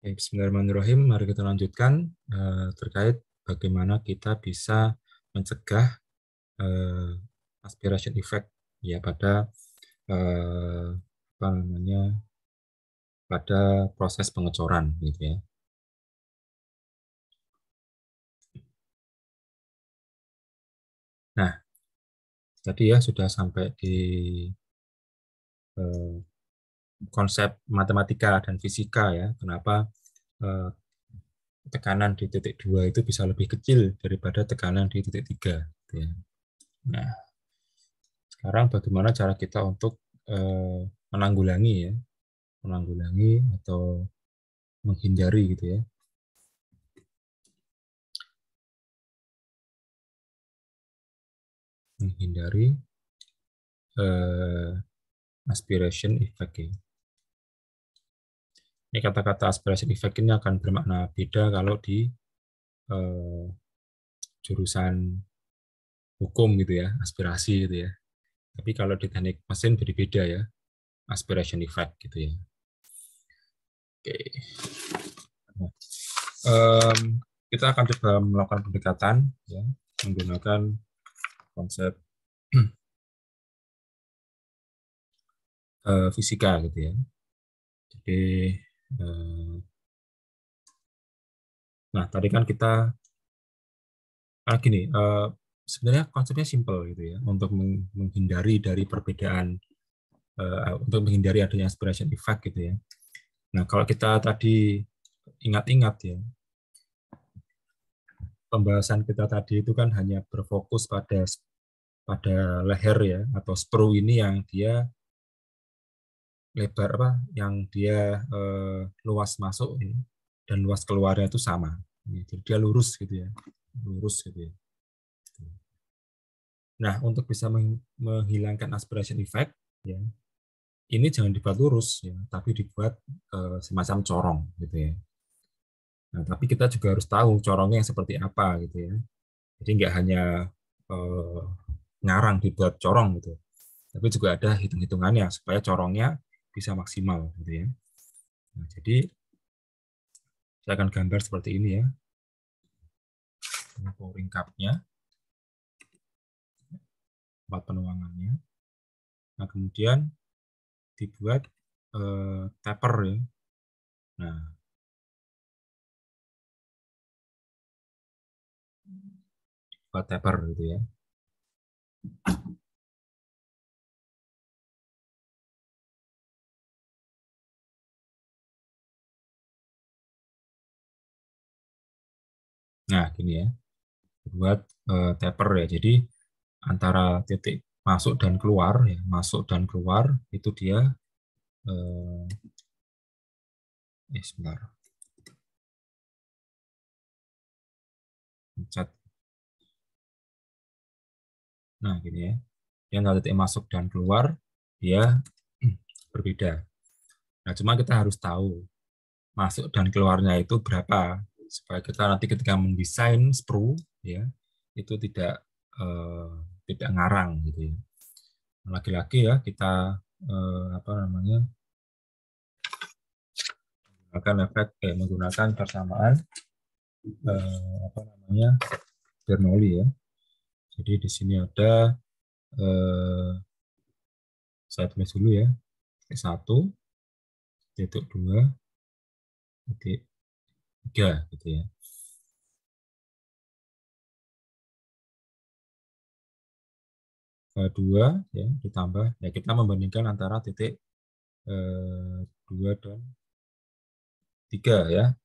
Bismillahirrahmanirrahim. Mari kita lanjutkan terkait bagaimana kita bisa mencegah aspiration effect ya pada apa namanya pada proses pengecoran gitu ya. Nah, tadi ya sudah sampai di konsep matematika dan fisika ya. Kenapa tekanan di titik 2 itu bisa lebih kecil daripada tekanan di titik 3 gitu ya. Nah, sekarang bagaimana cara kita untuk menanggulangi ya, menanggulangi atau menghindari gitu ya, menghindari aspiration effect ya. Ini kata-kata aspiration effect ini akan bermakna beda kalau di jurusan hukum gitu ya, aspirasi gitu ya. Tapi kalau di teknik mesin berbeda ya, aspiration effect gitu ya. Oke. Nah, kita akan coba melakukan pendekatan ya, menggunakan konsep fisika gitu ya. Jadi, nah tadi kan kita gini, sebenarnya konsepnya simpel gitu ya, untuk menghindari dari perbedaan, untuk menghindari adanya aspiration effect gitu ya. Nah kalau kita tadi ingat-ingat ya, pembahasan kita tadi itu kan hanya berfokus pada leher ya, atau sprue ini yang dia lebar apa, yang dia luas masuk ya, dan luas keluarnya itu sama. Jadi dia lurus gitu ya, lurus gitu ya. Nah, untuk bisa menghilangkan aspiration effect, ya, ini jangan dibuat lurus, ya, tapi dibuat semacam corong, gitu ya. Nah, tapi kita juga harus tahu corongnya yang seperti apa, gitu ya. Jadi nggak hanya eh, ngarang dibuat corong, gitu, tapi juga ada hitung-hitungannya supaya corongnya bisa maksimal, gitu ya. Nah, jadi saya akan gambar seperti ini ya, ini pouring cup-nya, tempat penuangannya. Nah, kemudian dibuat taper ya. Nah, buat taper gitu ya. Nah, gini ya, buat taper ya. Jadi antara titik masuk dan keluar ya, masuk dan keluar itu dia sebentar, pencet. Nah, gini ya. Yang antara titik masuk dan keluar dia berbeda. Nah, cuma kita harus tahu masuk dan keluarnya itu berapa supaya kita nanti ketika mendesain sprue ya itu eh, tidak ngarang gitu ya. Lagi-lagi ya kita apa namanya, menggunakan persamaan apa namanya, Bernoulli ya. Jadi di sini ada eh, saya tulis dulu ya, titik 1, titik 2, titik 3 gitu ya. Dua ya ditambah ya, kita membandingkan antara titik 2 dan 3 ya.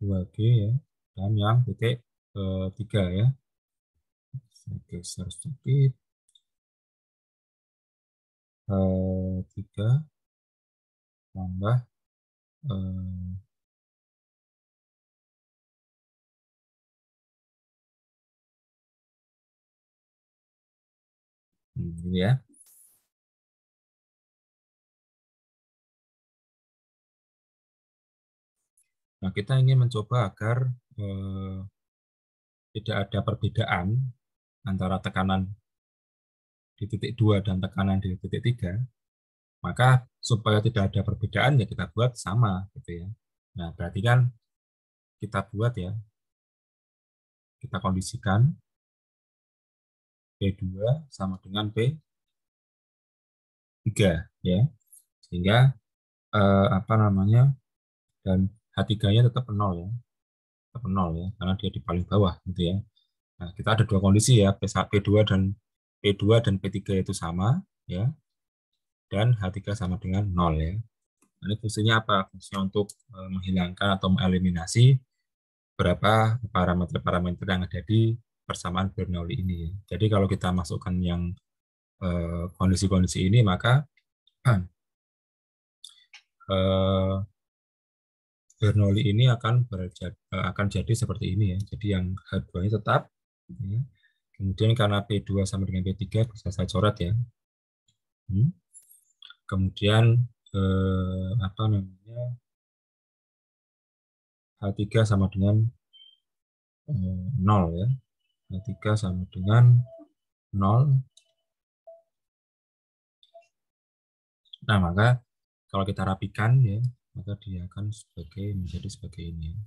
2G ya, dan yang titik 3 ya. Saya geser sedikit. 3 tambah eh, ini ya. Nah, kita ingin mencoba agar tidak ada perbedaan antara tekanan di titik 2 dan tekanan di titik 3, maka supaya tidak ada perbedaan ya kita buat sama gitu ya. Nah, berarti kan kita buat ya, kita kondisikan P2 sama dengan P3 ya. Sehingga apa namanya? Dan H3-nya tetap 0 ya. Tetap 0 ya, karena dia di paling bawah gitu ya. Nah, kita ada dua kondisi ya, P2 dan P3 itu sama ya, dan H3 sama dengan 0 ya. Nah, ini fungsinya apa? Fungsinya untuk menghilangkan atau mengeliminasi berapa parameter-parameter yang ada di persamaan Bernoulli ini. Jadi kalau kita masukkan yang kondisi-kondisi ini, maka eh, Bernoulli ini akan jadi seperti ini ya. Jadi yang H2-nya tetap ya. Kemudian karena P2 sama dengan P3 bisa saya coret ya. Kemudian apa namanya? H3 sama dengan 0 ya. H3 sama dengan 0. Nah, maka kalau kita rapikan ya, maka dia akan menjadi sebagai ini.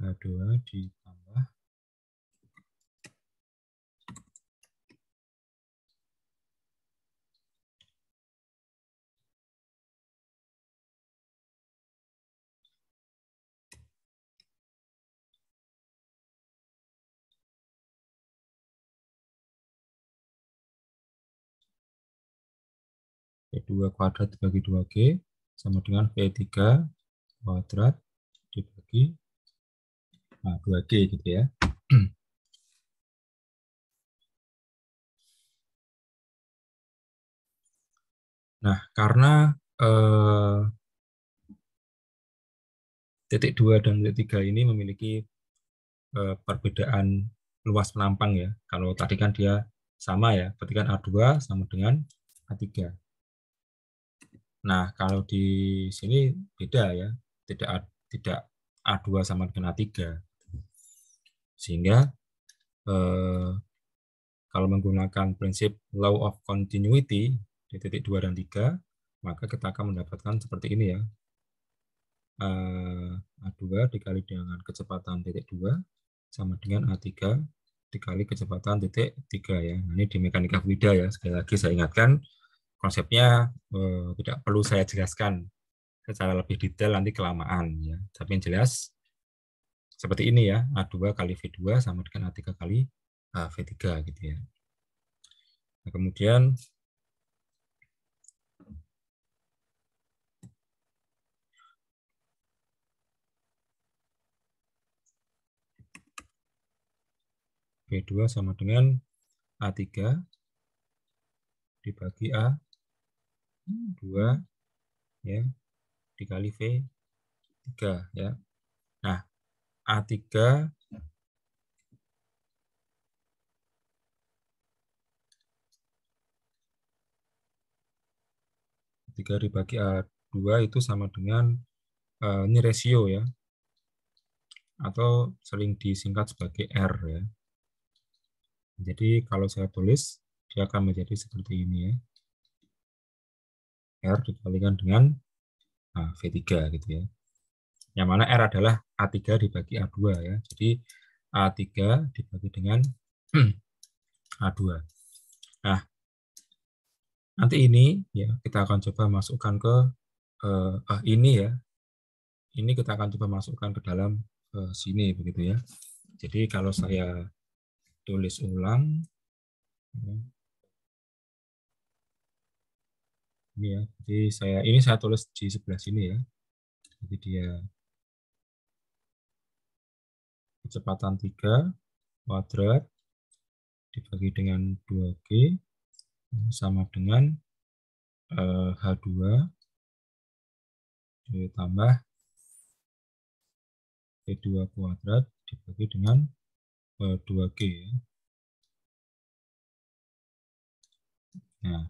H2 ditambah P2 kuadrat dibagi 2G sama dengan P3 kuadrat dibagi 2G gitu ya. Nah, karena titik 2 dan titik 3 ini memiliki perbedaan luas penampang ya. Kalau tadi kan dia sama ya, berarti kan A2 sama dengan A3. Nah, kalau di sini beda ya, tidak A2 sama dengan A3. Sehingga eh, kalau menggunakan prinsip law of continuity di titik 2 dan 3, maka kita akan mendapatkan seperti ini ya. A2 dikali dengan kecepatan titik 2 sama dengan A3 dikali kecepatan titik 3 ya. Nah, ini di mekanika fluida ya. Sekali lagi saya ingatkan, konsepnya tidak perlu saya jelaskan secara lebih detail nanti kelamaan ya. Tapi yang jelas seperti ini ya, A2 kali V2 sama dengan A3 kali V3 gitu ya. Nah, kemudian V2 sama dengan A3 dibagi A2 ya dikali V3 ya. Nah, A3 3 dibagi A2 itu sama dengan ini rasio ya, atau sering disingkat sebagai R ya. Jadi kalau saya tulis, dia akan menjadi seperti ini ya. R dikalikan dengan V3 gitu ya. Yang mana R adalah A3 dibagi A2 ya. Jadi A3 dibagi dengan A2. Nah, nanti ini ya kita akan coba masukkan ke ini ya. Ini kita akan coba masukkan ke dalam sini begitu ya. Jadi kalau saya tulis ulang ya, ini ya. Jadi ini saya tulis di sebelah sini ya. Jadi dia kecepatan 3 kuadrat dibagi dengan 2G sama dengan H2 ditambah P2 kuadrat dibagi dengan 2G ya. Nah,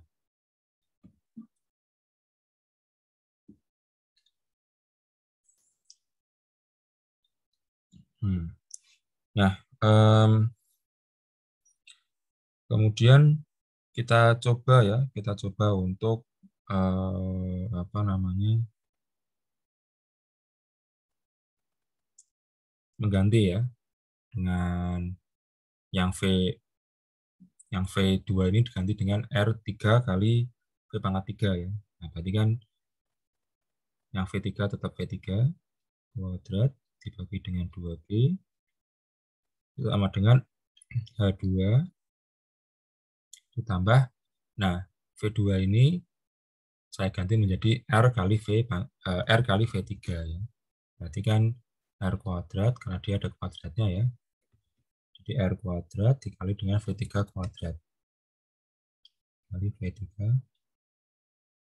Nah, kemudian kita coba untuk apa namanya, mengganti ya dengan yang V2 ini diganti dengan R3 kali V pangkat 3 ya. Nah, berarti kan yang V3 tetap V3 kuadrat dibagi dengan 2G itu sama dengan H2 ditambah, nah V2 ini saya ganti menjadi R kali V3 ya. Berarti kan R kuadrat karena dia ada kuadratnya ya. Jadi R kuadrat dikali dengan V3 kuadrat kali V3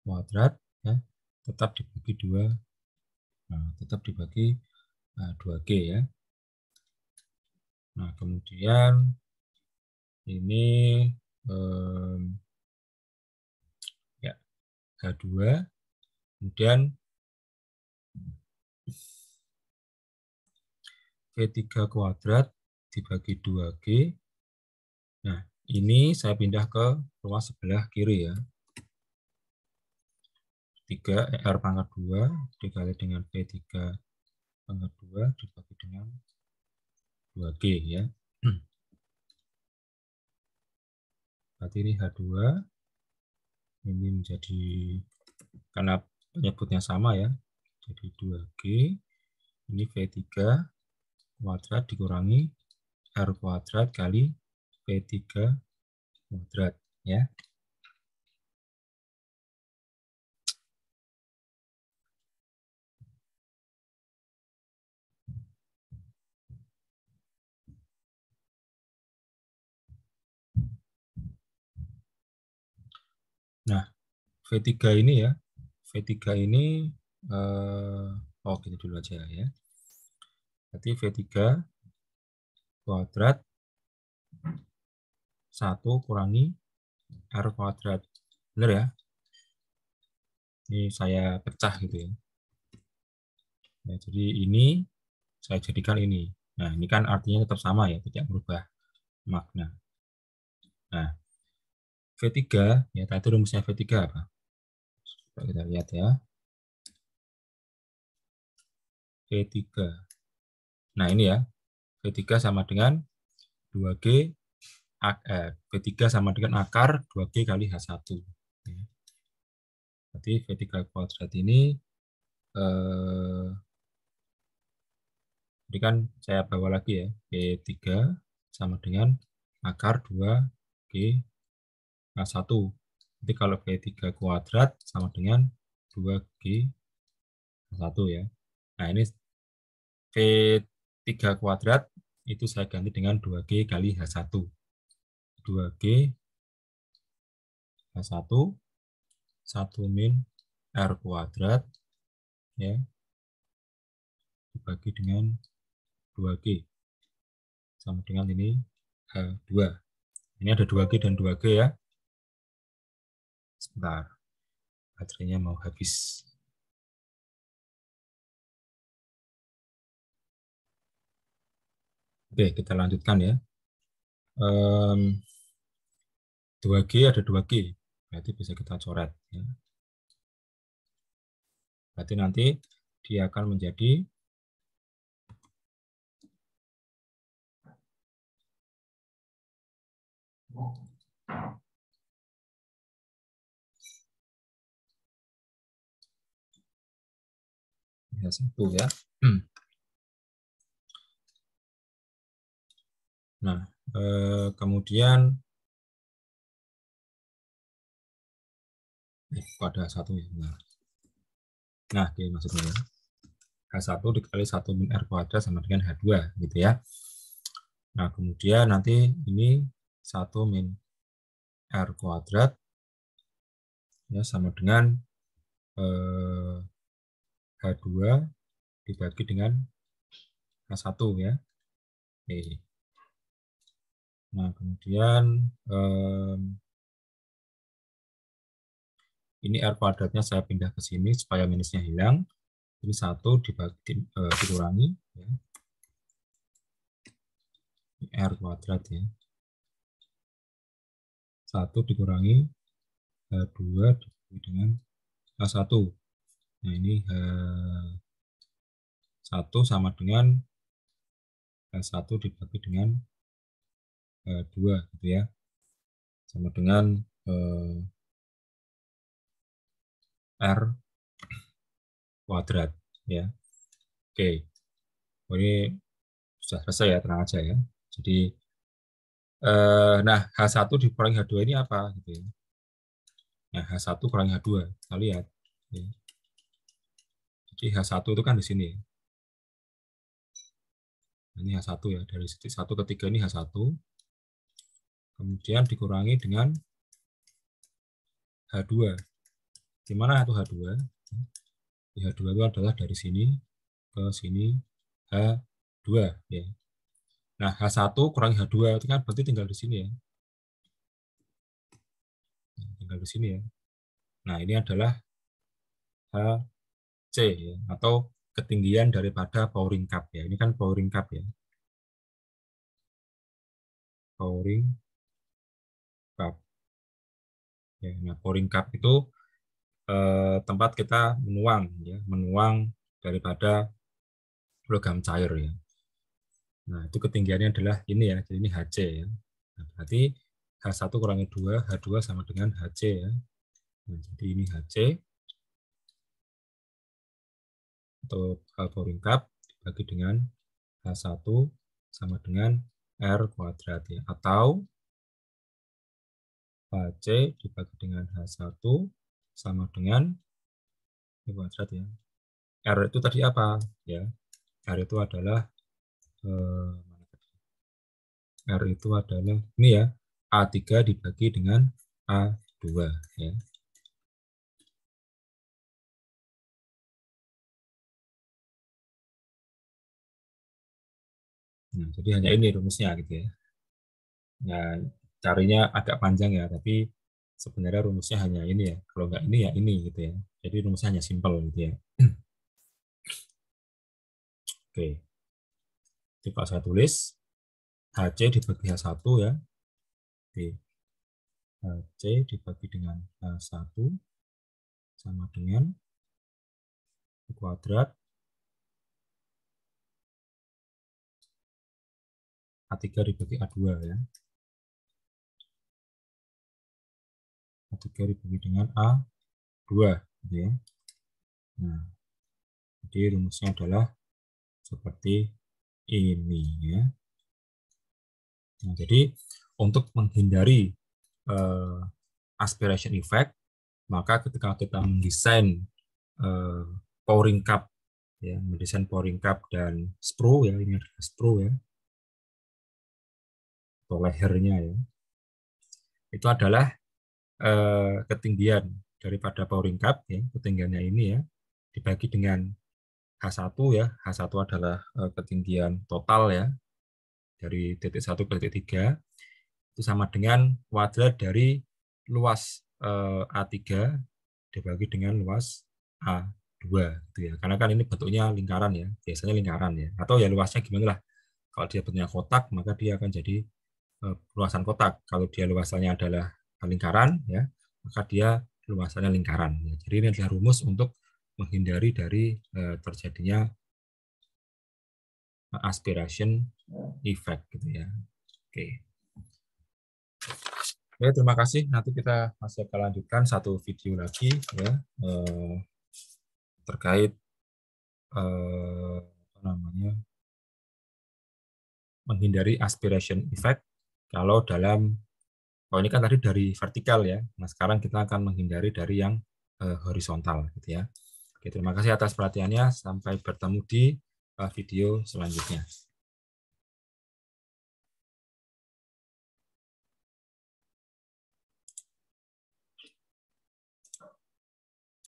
kuadrat ya, tetap dibagi 2. Nah, tetap dibagi 2G ya. Nah, kemudian ini ya H2, kemudian V3 kuadrat dibagi 2G. Nah, ini saya pindah ke ruang sebelah kiri ya. 3 R pangkat 2 dikali dengan V3 pangkat 2 dibagi dengan 2G ya. Berarti ini H2, ini menjadi, karena penyebutnya sama ya, jadi 2G, ini V3 kuadrat dikurangi R kuadrat kali V3 kuadrat ya. Nah, V3 ini ya, V3 ini gitu dulu aja ya. Berarti V3 kuadrat 1 kurangi R kuadrat. Benar ya? Ini saya pecah gitu ya. Nah, jadi ini saya jadikan ini. Nah, ini kan artinya tetap sama ya, tidak berubah makna. Nah, V3, ya tadi rumusnya V3 apa? Coba kita lihat ya. V3. Nah, ini ya. V3 sama dengan 2G, V3 sama dengan akar 2G kali H1. Berarti V3 kuadrat ini, jadi kan saya bawa lagi ya, V3 sama dengan akar 2G H1. Jadi kalau V3 kuadrat sama dengan 2G H1 ya. Nah, ini V3 kuadrat itu saya ganti dengan 2G kali H1. 2G H1, 1 min R kuadrat ya, dibagi dengan 2G. Sama dengan ini H2. Ini ada 2G dan 2G ya. Sebentar, baterainya mau habis. Oke, kita lanjutkan ya. 2G ada 2G, berarti bisa kita coret. Ya. Berarti nanti dia akan menjadi ya 1 ya. Nah, kemudian kok ada 1 ya. Nah, oke, maksudnya ya. H1 dikali 1 min R kuadrat sama dengan H2 gitu ya. Nah, kemudian nanti ini 1 min R kuadrat ya sama dengan H2 dibagi dengan H1 ya. Oke. Nah, kemudian ini R kuadratnya saya pindah ke sini supaya minusnya hilang. Jadi 1 dikurangi. Ya. R kuadrat ya. 1 dikurangi H2 dibagi dengan H1. Nah, ini H1 sama dengan H1 dibagi dengan H2 gitu ya. Sama dengan R kuadrat ya. Oke. Ini sudah selesai ya, tenang aja ya. Jadi nah H1 dikurangi H2 ini apa gitu ya. Nah, H1 kurangi H2. Kita lihat ya. Jadi H1 itu kan di sini. Ini H1 ya, dari titik 1 ke 3 ini H1. Kemudian dikurangi dengan H2. Di mana itu H2? H2 itu adalah dari sini ke sini H2 ya. Nah, H1 kurangi H2 itu kan berarti tinggal di sini ya. Tinggal di sini ya. Nah, ini adalah HC ya, atau ketinggian daripada powering cup ya. Ini kan powering cup ya. Powering cup. Ya, nah, pouring cup itu tempat kita menuang, ya, menuang daripada logam cair ya. Nah, itu ketinggiannya adalah ini ya, jadi ini HC ya. Nah, berarti H1 kurangi 2, H2 sama dengan HC ya. Nah, jadi ini HC untuk pouring cup dibagi dengan H1 sama dengan R kuadrat ya. Atau HC dibagi dengan H1 sama dengan kuadrat ya. R itu tadi apa ya? R itu adalah R itu adalah ini ya, A3 dibagi dengan A2 ya. Nah, jadi hanya ini rumusnya gitu ya. Nah, carinya agak panjang ya, tapi sebenarnya rumusnya hanya ini ya. Kalau nggak ini ya ini gitu ya. Jadi rumusnya hanya simpel gitu ya. Oke. Coba saya tulis HC dibagi H1 ya. Oke. HC dibagi dengan H1 sama dengan kuadrat A3 dibagi A2 ya. A3 dibagi dengan A2 gitu ya. Nah, jadi rumusnya adalah seperti ini ya. Nah, jadi untuk menghindari aspiration effect, maka ketika kita mendesain pouring cup ya, mendesain pouring cup dan sprue ya, ini adalah sprue ya, atau lehernya ya, itu adalah ketinggian daripada pouring cup ya, ketinggiannya ini ya, dibagi dengan H1 ya, H1 adalah ketinggian total ya, dari titik 1 ke titik 3, itu sama dengan kuadrat dari luas A3 dibagi dengan luas A2 gitu ya. Karena kan ini bentuknya lingkaran ya, biasanya lingkaran ya. Atau ya luasnya gimana lah. Kalau dia bentuknya kotak, maka dia akan jadi luasan kotak. Kalau dia luasannya adalah lingkaran ya, maka dia luasannya lingkaran ya. Jadi ini adalah rumus untuk menghindari dari terjadinya aspiration effect gitu ya. Oke. Oke, terima kasih. Nanti kita masih akan lanjutkan satu video lagi ya terkait apa namanya, menghindari aspiration effect kalau dalam, oh ini kan tadi dari vertikal ya. Nah, sekarang kita akan menghindari dari yang horizontal gitu ya. Oke, terima kasih atas perhatiannya. Sampai bertemu di video selanjutnya.